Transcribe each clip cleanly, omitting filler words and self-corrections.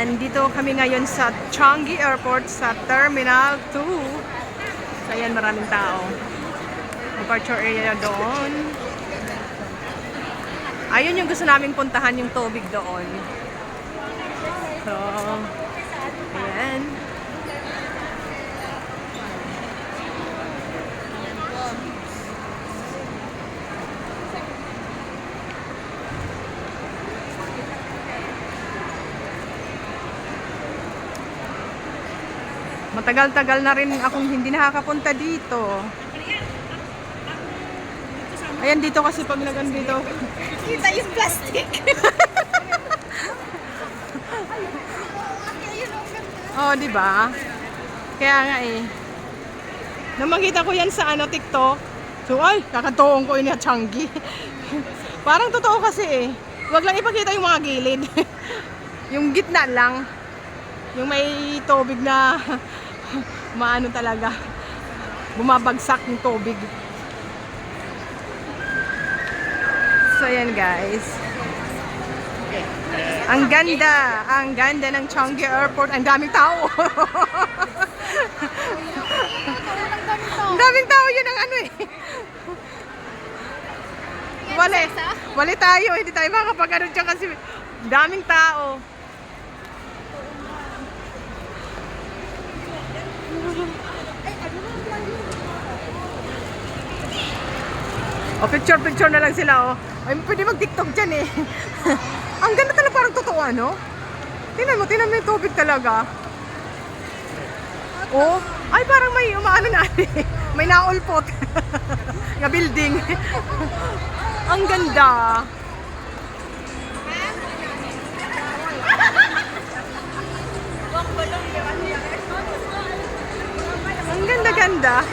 Andito kami ngayon sa Changi Airport sa Terminal 2. So ayan, maraming tao. Departure area doon. Ayun yung gusto namin puntahan, yung tubig doon. So, ayan. Matagal-tagal na rin akong hindi nakakapunta dito. Ayan, dito kasi pag nagandito. Kita yung plastic. Oh, di ba? Kaya nga eh. Nung makita ko yan sa TikTok, so ay, kakatuong ko yun yung Changi. Parang totoo kasi eh. Huwag lang ipakita yung mga gilid. Yung gitna lang. Yung may tubig na maano talaga. Bumabagsak yung tubig. So ayan guys. Ang ganda ng Changi Airport. Ang daming tao. Ang daming tao, yun ang ano eh. Wali tayo, hindi tayo makapag-ano dyan kasi daming tao. O, picture na lang sila, oh. Ay, pwede mag-TikTok dyan, eh. Ang ganda talaga, parang totoo, ano? Tingnan mo yung tubig talaga. Oh, ay, parang may umaano na, eh. May naulpot. Nga building. Ang ganda. Ang ganda-ganda.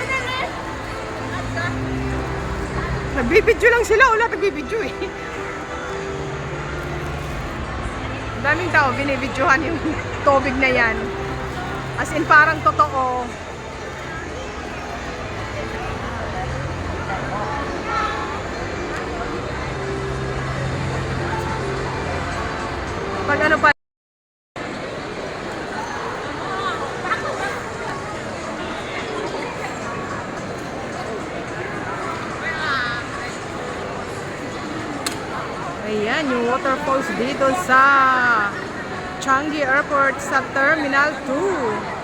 Nagbibidyo lang sila, wala nagbibidyo eh. Daming tao, binibidyohan yung tubig na yan. As in, parang totoo. Pag ano pa, ayan, yung waterfalls dito sa Changi Airport sa Terminal 2.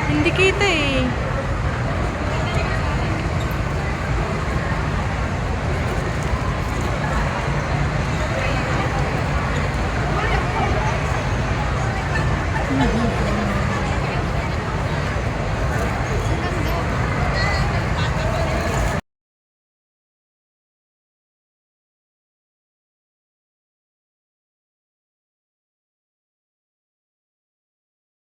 Hindi kita eh.